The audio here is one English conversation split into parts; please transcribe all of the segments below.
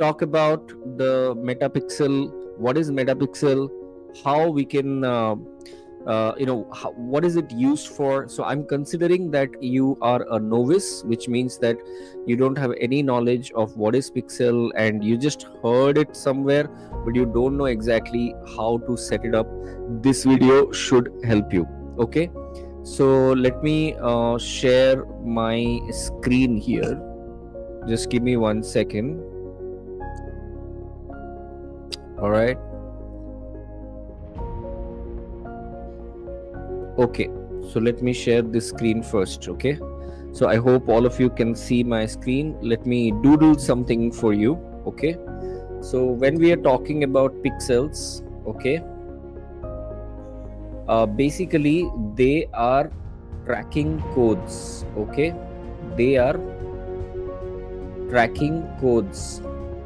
talk about the metapixel, what is metapixel, how we can what is it used for. So I'm considering that you are a novice, which means that you don't have any knowledge of what is pixel and you just heard it somewhere, but you don't know exactly how to set it up. This video should help you. Okay, so let me share my screen here. Just give me 1 second. All right. Okay, so let me share this screen first. Okay, so I hope all of you can see my screen. Let me doodle something for you. Okay, so when we are talking about pixels, okay, basically they are tracking codes. Okay, they are tracking codes.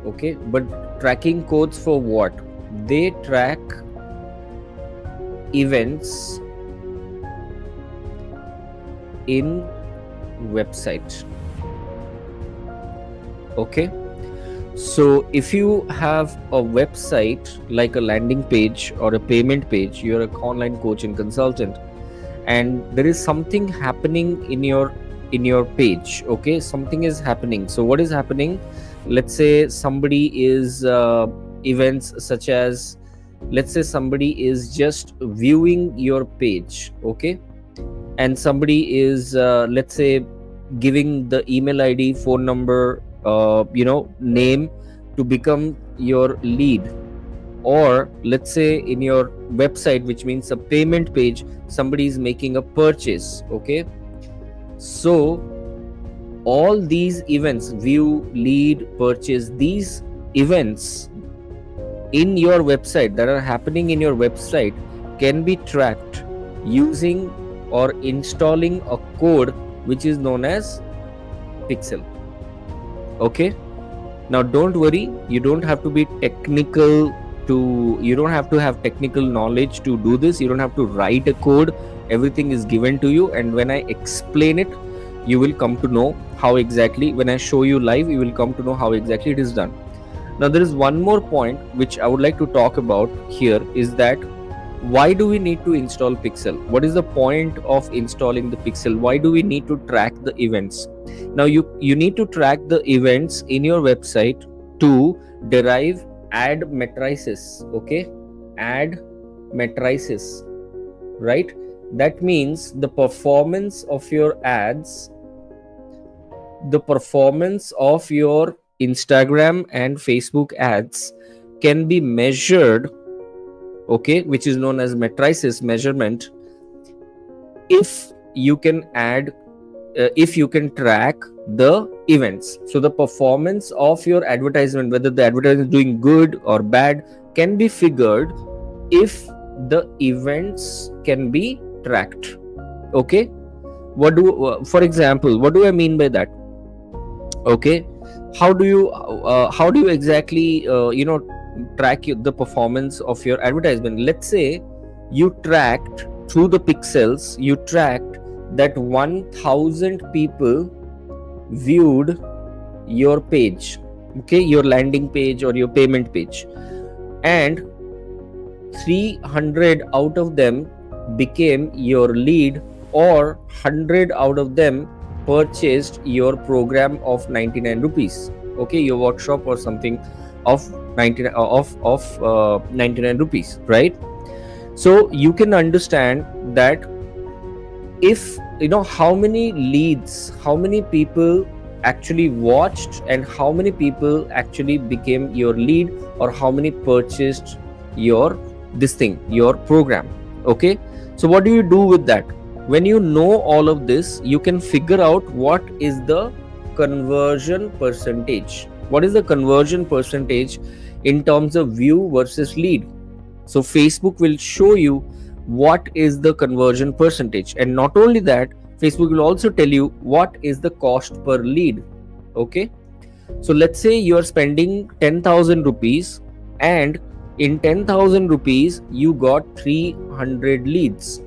Okay, but tracking codes for what? They track events in website. Okay, so if you have a website like a landing page or a payment page, you're an online coach and consultant, and there is something happening in your page. Okay, something is happening. So what is happening? Let's say somebody is events such as, let's say somebody is just viewing your page. Okay, and somebody is let's say giving the email ID, phone number, name to become your lead. Or let's say in your website, which means a payment page, somebody is making a purchase. Okay, so all these events, view, lead, purchase, these events in your website that are happening in your website can be tracked using or installing a code which is known as pixel. Okay, now don't worry, you don't have to be technical you don't have to have technical knowledge to do this. You don't have to write a code. Everything is given to you, and when I explain it, you will come to know how exactly, when I show you live, you will come to know how exactly it is done. Now there is one more point which I would like to talk about here, is that why do we need to install pixel? What is the point of installing the pixel? Why do we need to track the events? Now you need to track the events in your website to derive ad matrices. Okay, ad matrices, right? That means the performance of your ads, the performance of your Instagram and Facebook ads can be measured, okay, which is known as matrices measurement, if you can if you can track the events. So the performance of your advertisement, whether the advertisement is doing good or bad, can be figured if the events can be tracked. Okay, for example, what do I mean by that? Okay, how do you exactly track the performance of your advertisement? Let's say you tracked through the pixels, you tracked that 1000 people viewed your page, okay, your landing page or your payment page, and 300 out of them became your lead, or 100 out of them purchased your program of 99 rupees, okay, your workshop or something of 99 rupees, right? So you can understand that if you know how many leads, how many people actually watched, and how many people actually became your lead, or how many purchased your your program. Okay, so what do you do with that? When you know all of this, you can figure out what is the conversion percentage. What is the conversion percentage in terms of view versus lead? So Facebook will show you what is the conversion percentage, and not only that, Facebook will also tell you what is the cost per lead. Okay, so let's say you are spending 10,000 rupees, and in 10,000 rupees you got 300 leads.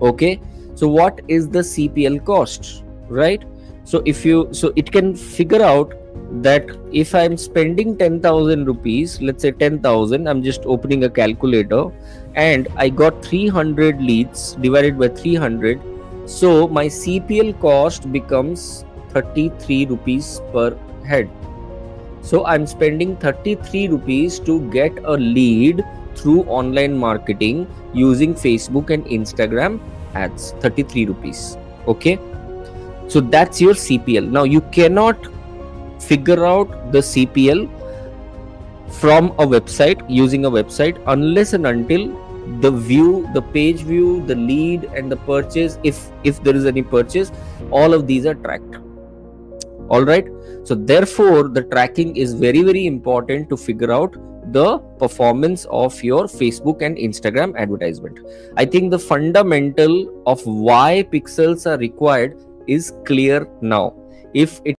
Okay, so what is the CPL cost, right? So it can figure out that if I'm spending 10,000 rupees, let's say 10,000, I'm just opening a calculator, and I got 300 leads divided by 300. So my CPL cost becomes 33 rupees per head. So I'm spending 33 rupees to get a lead through online marketing using Facebook and Instagram ads. 33 rupees. Okay. So that's your CPL. Now you cannot figure out the CPL from a website using a website unless and until the view, the page view, the lead, and the purchase, if there is any purchase, all of these are tracked. All right. So therefore the tracking is very, very important to figure out the performance of your Facebook and Instagram advertisement. I think the fundamental of why pixels are required is clear now. If it